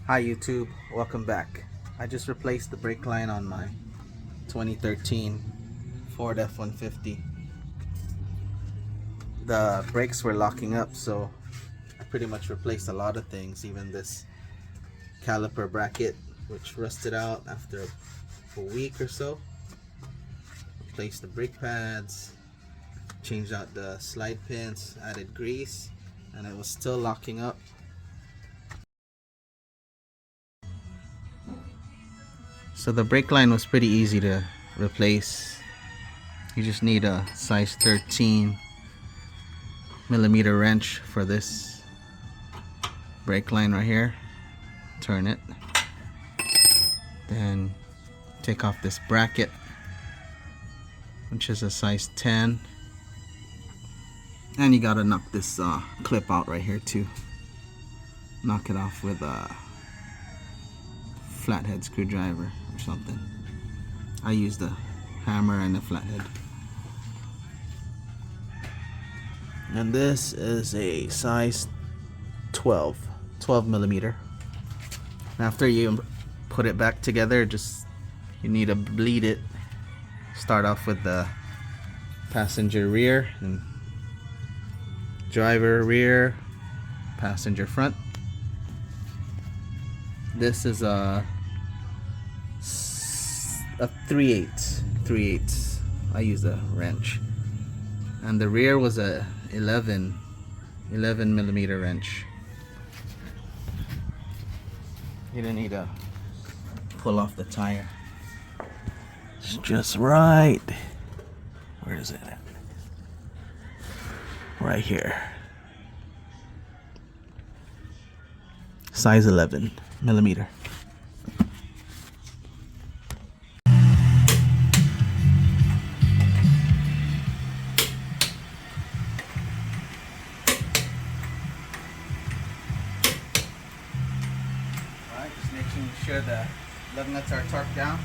Hi YouTube, welcome back. I just replaced the brake line on my 2013 Ford F150. The brakes were locking up, so I pretty much replaced a lot of things, even this caliper bracket which rusted out after a week or so. Replaced the brake pads, changed out the slide pins, added grease, and it was still locking up. So the brake line was pretty easy to replace. You just need a size 13 millimeter wrench for this brake line right here. Turn it, then take off this bracket, which is a size 10, and you gotta knock this clip out right here too. Knock it off with a flathead screwdriver or something. I used a hammer and a flathead. And this is a size 12 millimeter. After you put it back together, you need to bleed it. Start off with the passenger rear and driver rear, passenger front. This is a 3/8. I use a wrench, and the rear was a 11 millimeter wrench. You don't need to pull off the tire. It's just right. Where is it at? Right here. Size 11 millimeter. Just making sure the lug nuts are torqued down.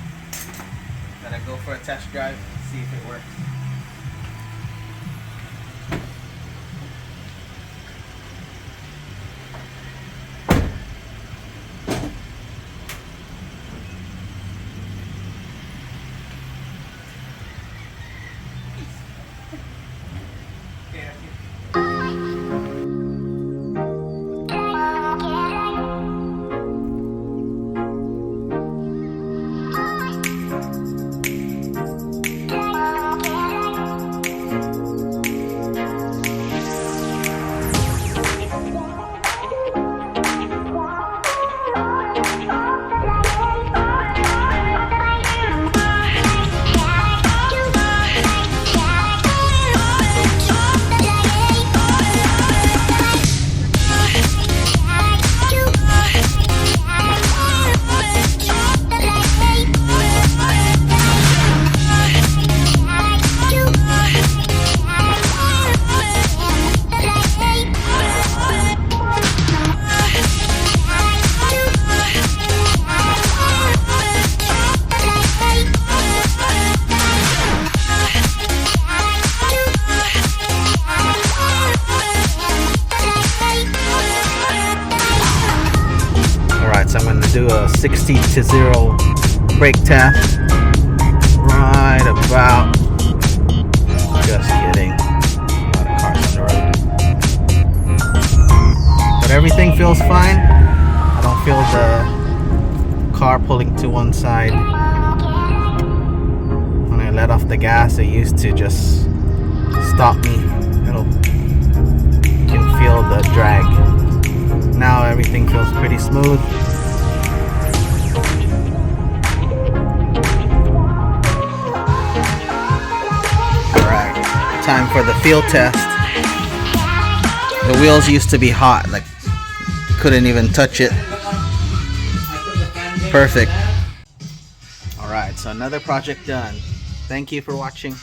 Gotta go for a test drive, see if it works. So I'm going to do a 60-0 brake test right about. Just kidding. A lot of cars on the road. But everything feels fine. I don't feel the car pulling to one side. When I let off the gas, it used to just stop me. You can feel the drag. Now everything feels pretty smooth. Time for the field test. The wheels used to be hot, like couldn't even touch it. Perfect. Alright, so another project done. Thank you for watching.